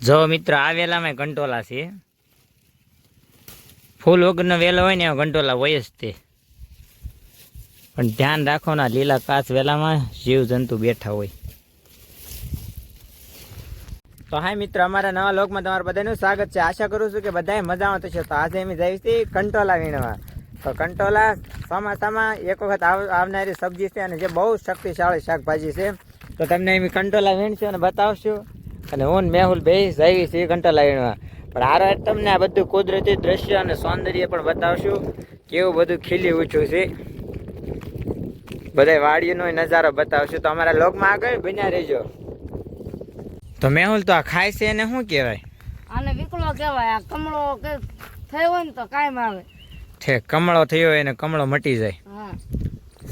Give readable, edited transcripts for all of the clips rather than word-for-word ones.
જો મિત્ર આ વેલામાં કંટોલા છે. ફૂલ વગરનો વેલો હોય ને એમાં કંટોલા હોય જ તે. પણ ધ્યાન રાખો ના લીલા કાચ વેલામાં જીવજંતુ બેઠા હોય. તો હા મિત્ર, અમારા નવા લોકમાં તમારું બધાનું સ્વાગત છે. આશા કરું છું કે બધાએ મજામાં થશે. તો આજે અમે જઈએ છીએ કંટોલા વીણવા. તો કંટોલા ચોમાસામાં એક વખત આવનારી સબ્જી છે અને જે બહુ શક્તિશાળી શાકભાજી છે. તો તમને અમે કંટોલા વીણશું અને બતાવશું. અને હું મેહુલ બે જઈએ છીએ કંટોલા વીણવા. પણ હારો તમને આ બધું કુદરતી દ્રશ્ય અને સૌંદર્ય પણ બતાવશું. કેવું બધું ખીલી ઉઠ્યું છે, બધા વાડીનો નજારો બતાવશું. તો અમારા લોકમાં આગળ બન્યા રહેજો. તો મેહુલ, તો આ ખાય છે એને શું કહેવાય? આને વિકલો કહેવાય. આ કમળો કે થયો હોય ને તો કાયમ આવે. ઠેક, કમળો થયો હોય ને કમળો મટી જાય. હા,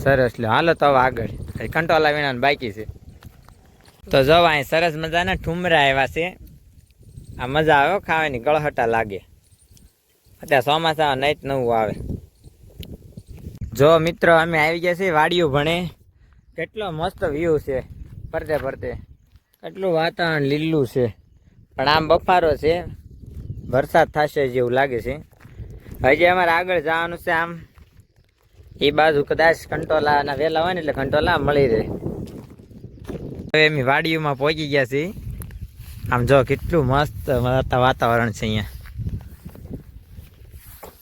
સરસ. લ્યો હાલો તો હવે આગળ કંટોલા વીણાનું બાકી છે. તો જો અહીં સરસ મજાના ઠુમરા આવ્યા છે. આ મજા આવે ખાવાની, ગળહટા લાગે. અત્યારે ચોમાસામાં નહીં જ નવું આવે. જો મિત્રો, અમે આવી ગયા છીએ વાડીઓ ભણે. કેટલો મસ્ત વ્યૂ છે, ફરતે ફરતે કેટલું વાતાવરણ લીલું છે. પણ આમ બફારો છે, વરસાદ થશે જેવું લાગે છે. હજી અમારે આગળ જવાનું છે. આમ એ બાજુ કદાચ કંટોલાના વેલા હોય ને એટલે કંટોલા મળી રહે. હવે અમે વાડીઓમાં પહોંચી ગયા છીએ. આમ જો કેટલું મસ્ત વાતાવરણ છે અહીંયા,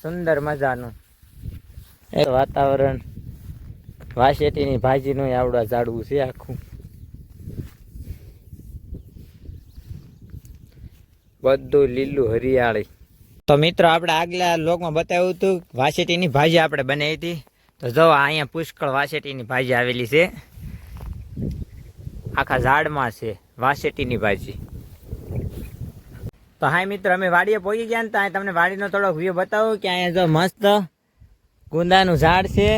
સુંદર મજાનું એ વાતાવરણ. વાસેટીની ભાજીનું આવડા ઝાડવું છે આખું, બધું લીલું હરિયાળી. તો મિત્રો, આપણે આગલા લોકમાં બતાવ્યું હતું વાસેટીની ભાજી આપણે બનાવી હતી. તો જો અહીંયા પુષ્કળ વાસેટીની ભાજી આવેલી છે. આખા ઝાડમાં છે વાસેટીની ભાજી. તો હા મિત્રો, અમે વાડીએ પહોંચી ગયા ને તો અહીં તમને વાડીનો થોડોક વ્યૂ બતાવું કે અહીંયા જો મસ્ત ગુંદાનું ઝાડ છે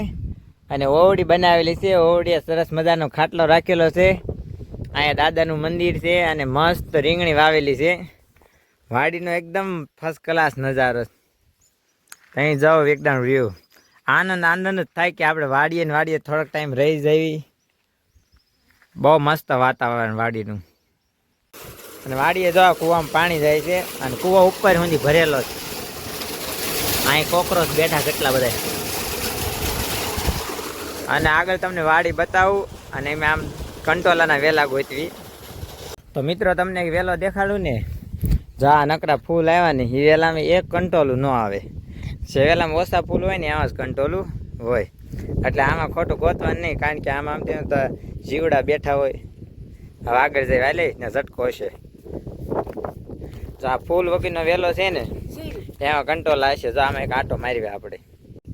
અને ઓવડી બનાવેલી છે. ઓવડીએ સરસ મજાનો ખાટલો રાખેલો છે. અહીંયા દાદાનું મંદિર છે અને મસ્ત રીંગણી વાવેલી છે. વાડીનો એકદમ ફર્સ્ટ ક્લાસ નજારો. અહીં જાઓ એકદમ વ્યૂ. આનંદ જ થાય કે આપણે વાડીએ ને વાડીએ થોડોક ટાઈમ રહી જવી. બહુ મસ્ત વાતાવરણ વાડીનું. અને વાડીએ જો કૂવામાં પાણી જાય છે અને કૂવો ઉપર સુધી ભરેલો છે. અહીં કોકરોચ બેઠા કેટલા બધા. અને આગળ તમને વાડી બતાવું અને એમાં આમ કંટોલાના વેલા ગોતવી. તો મિત્રો, તમને એક વેલો દેખાડું ને. જા નકરા ફૂલ આવ્યા ને એ વેલામાં એક કંટોલું ન આવે. જે વેલામાં ઓછા ફૂલ હોય ને એમાં જ કંટોલું હોય. એટલે આમાં ખોટું ગોતવાનું નહીં, કારણ કે આમ તો જીવડા બેઠા હોય. હવે આગળ જઈ વાલે ને ઝટકો હશે. જો આ ફૂલ વગરનો વેલો છે ને એમાં કંટોલા હશે. જો આમાં એક આંટો મારવી આપણે.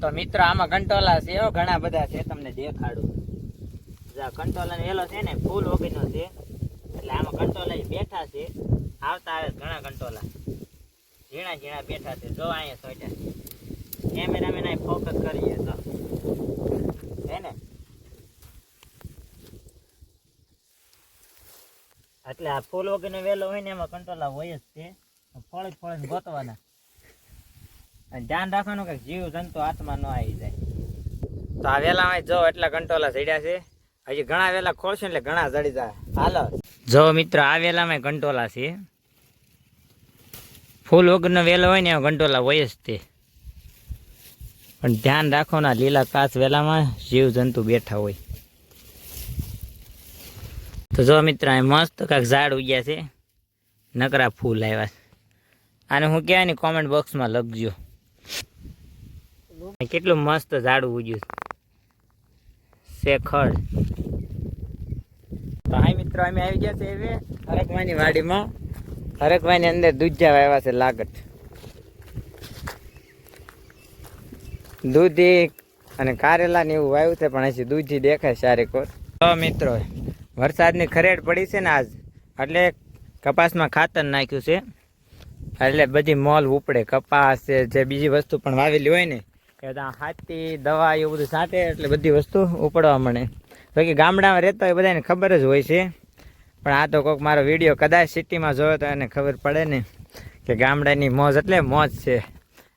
તો મિત્રો, આમાં કંટોલા છે એવો ઘણા બધા છે, તમને દેખાડું. જો કંટોલાનો વેલો છે ને ફૂલ વગરનો છે, એટલે આમાં કંટોલા બેઠા છે. આવતા આવે ઘણા કંટોલા ઝીણા ઝીણા બેઠા છે. જો અહીંયા સોટ્યા કેમેરામેન ફોકસ કરીએ તો હે ને. એટલે આ ફૂલ વગરનો વેલો હોય ને એમાં કંટોલા હોય જ તે. ફોળી ગોતવાના અને ધ્યાન રાખવાનું કે જીવ જંતુ હાથમાં ન આવી જાય. તો આ વેલામાં જો એટલા કંટોલા ચડ્યા છે. હજી ઘણા વેલા ખોલશે એટલે ઘણા જડી જાય. હાલો જો મિત્રો, આ વેલામાં કંટોલા છે. ફૂલ વગરનો વેલો હોય ને એમાં કંટોલા હોય જ તે. પણ ધ્યાન રાખો ના લીલા કાચ વેલામાં જીવ જંતુ બેઠા હોય. તો જો મિત્ર, અહીં મસ્ત કાંઈક ઝાડ ઉગ્યા છે, નકરા ફૂલ આવ્યા. આને હું કહેવાય ને કોમેન્ટ બોક્સમાં લખજો. કેટલું મસ્ત ઝાડું ઉગ્યું છે ખડ. તો હા મિત્રો, અમે આવી ગયા છે હવે હરકવાની વાડીમાં. હરકવાની અંદર દૂધિયા વાવ્યા છે લાગત. દૂધી અને કારેલા ને એવું વાવ્યું છે, પણ હજી દૂધી દેખાય સારી કોર. તો મિત્રો, વરસાદની ખરેડ પડી છે ને આજ, એટલે કપાસમાં ખાતર નાખ્યું છે. એટલે બધી મોલ ઉપડે. કપાસ છે, જે બીજી વસ્તુ પણ વાવેલી હોય ને કે હાથી દવા એવું બધું છાંટે એટલે બધી વસ્તુ ઉપડવા મળે. બાકી ગામડામાં રહેતા હોય બધાને ખબર જ હોય છે. પણ આ તો કોઈક મારો વિડીયો કદાચ સિટીમાં જોયો તો એને ખબર પડે ને કે ગામડાની મોજ એટલે મોજ છે.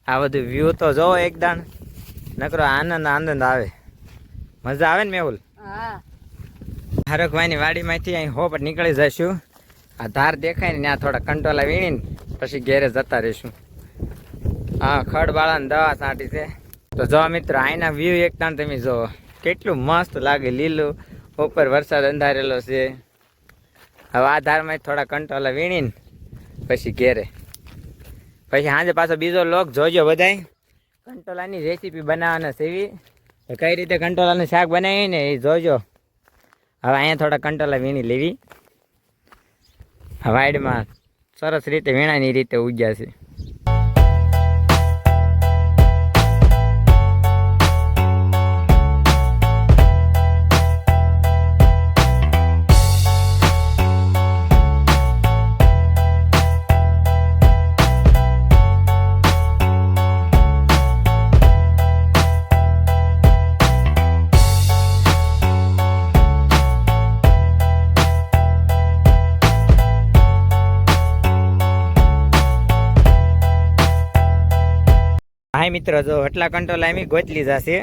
આ બધું વ્યૂ તો જોવો એકદમ નકરો આનંદ આવે, મજા આવે ને મેહુલ. હરકભાઈની વાડીમાંથી અહીં હોપ નીકળી જઈશું આ ધાર દેખાય ને ત્યાં થોડા કંટોલા વીણીને પછી ઘેરે જતા રહીશું. હા, ખડબાળાને દવા છાંટી છે. તો જો મિત્રો આના વ્યૂ એક તાણ તમે જો કેટલું મસ્ત લાગે, લીલું, ઉપર વરસાદ અંધારેલો છે. હવે આ ધારમાં થોડા કંટોલા વીણીને પછી ઘેરે, પછી સાંજે પાછો બીજો લોક જોજો બધાય. કંટોલાની રેસીપી બનાવવાના છે એવી, તો કઈ રીતે કંટોલાનું શાક બનાવી ને એ જોજો. હવે અહીંયા થોડા કંટોલા વીણી લેવી. વાડમાં સરસ રીતે વીણાની રીતે ઉગ્યા છે. હા મિત્રો, જો એટલા કંટોલા એમ ગોતલી જશે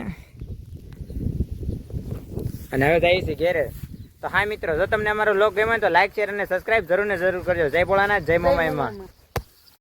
અને હવે જાય છે ઘેરે. તો હા મિત્રો, જો તમને અમારો વ્લોગ ગમ્યો તો લાઈક, શેર અને સબસ્ક્રાઇબ જરૂર ને જરૂર કરજો. જય ભોળાનાથ, જય મોમાઈમાં.